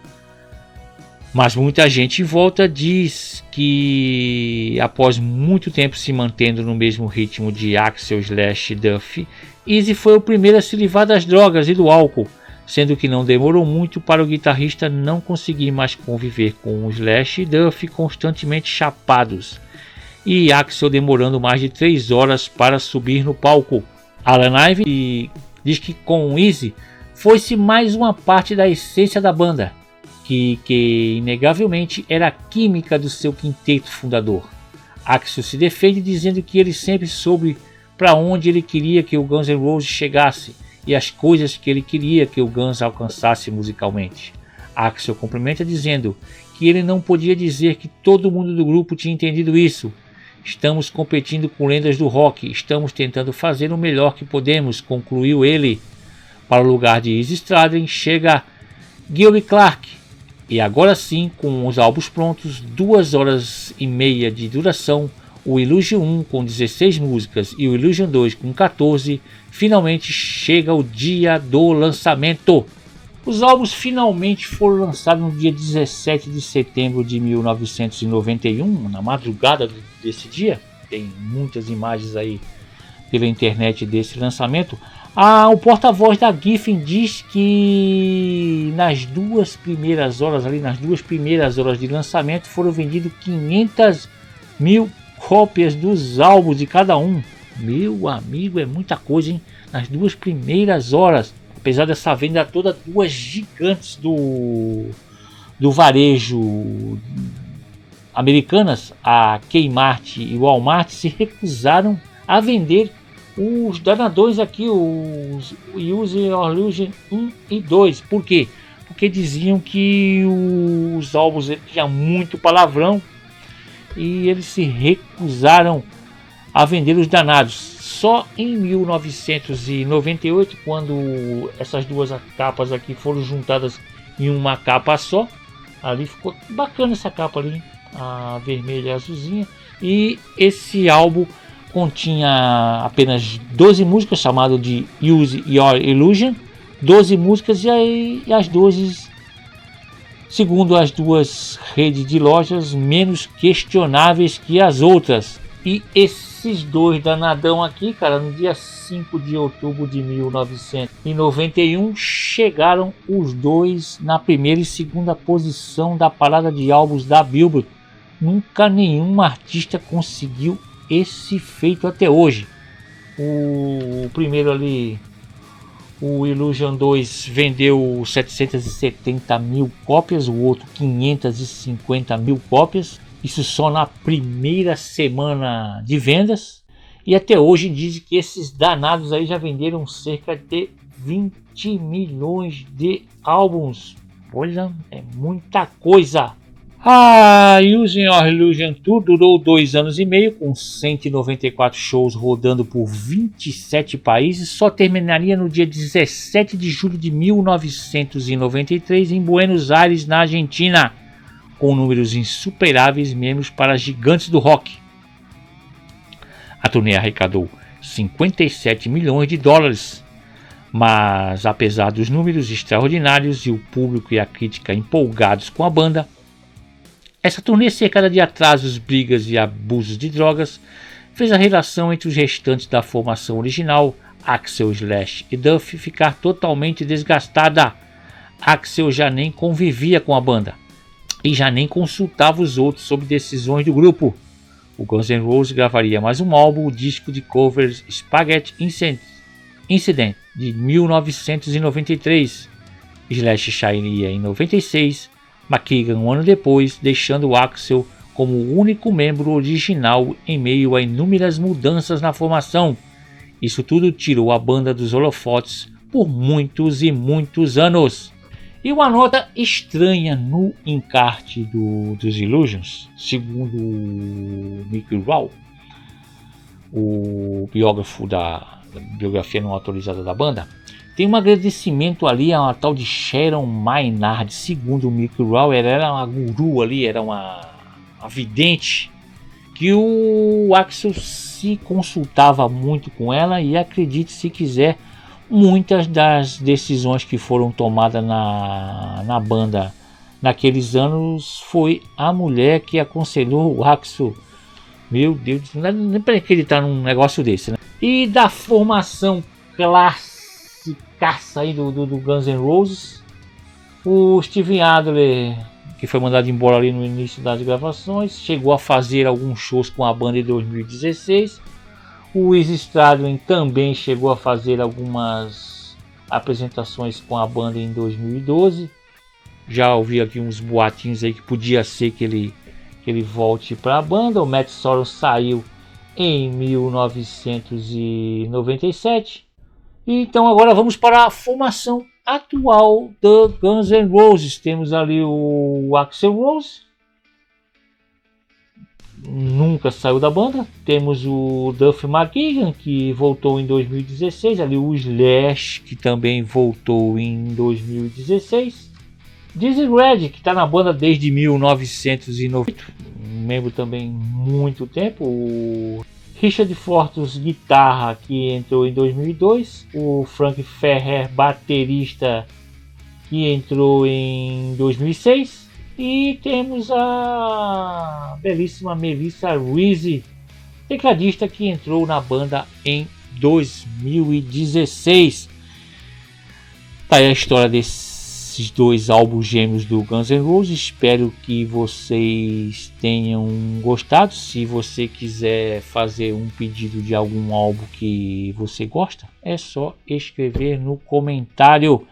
Mas muita gente em volta diz que após muito tempo se mantendo no mesmo ritmo de Axl, Slash e Duff, Easy foi o primeiro a se livrar das drogas e do álcool, sendo que não demorou muito para o guitarrista não conseguir mais conviver com Slash e Duff constantemente chapados, e Axl demorando mais de 3 horas para subir no palco. Alan Ive diz que com Easy foi-se mais uma parte da essência da banda, que inegavelmente era a química do seu quinteto fundador. Axl se defende dizendo que ele sempre soube para onde ele queria que o Guns N' Roses chegasse e as coisas que ele queria que o Guns alcançasse musicalmente. Axl complementa dizendo que ele não podia dizer que todo mundo do grupo tinha entendido isso. Estamos competindo com lendas do rock, estamos tentando fazer o melhor que podemos, concluiu ele. Para o lugar de Izzy Stradlin chega Gary Clark. E agora sim, com os álbuns prontos, 2 horas e meia de duração, o Illusion 1 com 16 músicas e o Illusion 2 com 14, finalmente chega o dia do lançamento. Os álbuns finalmente foram lançados no dia 17 de setembro de 1991, na madrugada desse dia. Tem muitas imagens aí pela internet desse lançamento. O porta-voz da Geffen diz que nas duas primeiras horas de lançamento foram vendidas 500 mil cópias dos álbuns de cada um. Meu amigo, é muita coisa, hein? Nas 2 primeiras horas, apesar dessa venda toda, 2 gigantes do varejo americanas, a Kmart e o Walmart, se recusaram a vender os danadões aqui, os Use Your Illusion 1 e 2. Por quê? Porque diziam que os álbuns tinham muito palavrão e eles se recusaram a vender os danados. Só em 1998, quando essas 2 capas aqui foram juntadas em uma capa só, ali ficou bacana essa capa ali, a vermelha e a azulzinha, e esse álbum continha apenas 12 músicas, chamado de Use Your Illusion, 12 músicas, e as 12 segundo as duas redes de lojas menos questionáveis que as outras. E esses dois danadão aqui, cara, no dia 5 de outubro de 1991, chegaram os dois na primeira e segunda posição da parada de álbuns da Billboard. Nunca nenhum artista conseguiu esse feito até hoje. O primeiro ali, o Illusion 2, vendeu 770 mil cópias, o outro 550 mil cópias. Isso só na primeira semana de vendas. E até hoje dizem que esses danados aí já venderam cerca de 20 milhões de álbuns. Olha, é muita coisa. E o Senhor Illusion Tour durou 2 anos e meio, com 194 shows rodando por 27 países. Só terminaria no dia 17 de julho de 1993 em Buenos Aires, na Argentina, com números insuperáveis mesmo para gigantes do rock. A turnê arrecadou 57 milhões de dólares, mas apesar dos números extraordinários e o público e a crítica empolgados com a banda, essa turnê, cercada de atrasos, brigas e abusos de drogas, fez a relação entre os restantes da formação original, Axl, Slash e Duff, ficar totalmente desgastada. Axl já nem convivia com a banda e já nem consultava os outros sobre decisões do grupo. O Guns N' Roses gravaria mais um álbum, o disco de covers Spaghetti Incident, de 1993. Slash sairia em 96, McKagan um ano depois, deixando o Axl como o único membro original em meio a inúmeras mudanças na formação. Isso tudo tirou a banda dos holofotes por muitos e muitos anos. E uma nota estranha no encarte dos Illusions, segundo o Mick Raw, o biógrafo da biografia não autorizada da banda, tem um agradecimento ali a uma tal de Sharon Maynard. Segundo o Mick Raw, ela era uma guru ali, era uma vidente, que o Axl se consultava muito com ela, e acredite se quiser, muitas das decisões que foram tomadas na banda naqueles anos foi a mulher que aconselhou o Axl. Meu Deus, não é nem para acreditar num negócio desse, né? E da formação classicaça aí do Guns N' Roses, o Steven Adler, que foi mandado embora ali no início das gravações, chegou a fazer alguns shows com a banda em 2016. O Izzy Stradlin também chegou a fazer algumas apresentações com a banda em 2012. Já ouvi aqui uns boatinhos aí que podia ser que ele volte para a banda. O Matt Sorum saiu em 1997. Então agora vamos para a formação atual do Guns N' Roses. Temos ali o Axl Rose, nunca saiu da banda. Temos o Duff McKagan, que voltou em 2016. Ali o Slash, que também voltou em 2016. Dizzy Red, que está na banda desde 1990, um membro também muito tempo. O Richard Fortus, guitarra, que entrou em 2002. O Frank Ferrer, baterista, que entrou em 2006. E temos a belíssima Melissa Reese, tecladista, que entrou na banda em 2016. Tá aí a história desses dois álbuns gêmeos do Guns N' Roses. Espero que vocês tenham gostado. Se você quiser fazer um pedido de algum álbum que você gosta, é só escrever no comentário.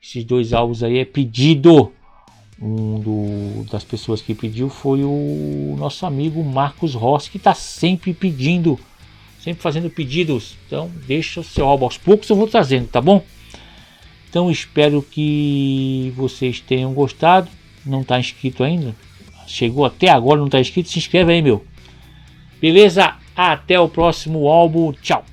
Esses dois álbuns aí é pedido. Das pessoas que pediu foi o nosso amigo Marcos Rossi, que está sempre pedindo, sempre fazendo pedidos. Então deixa o seu álbum, aos poucos eu vou trazendo, tá bom? Então espero que vocês tenham gostado. Não está inscrito ainda? Chegou até agora, não está inscrito? Se inscreve aí, meu. Beleza? Até o próximo álbum. Tchau.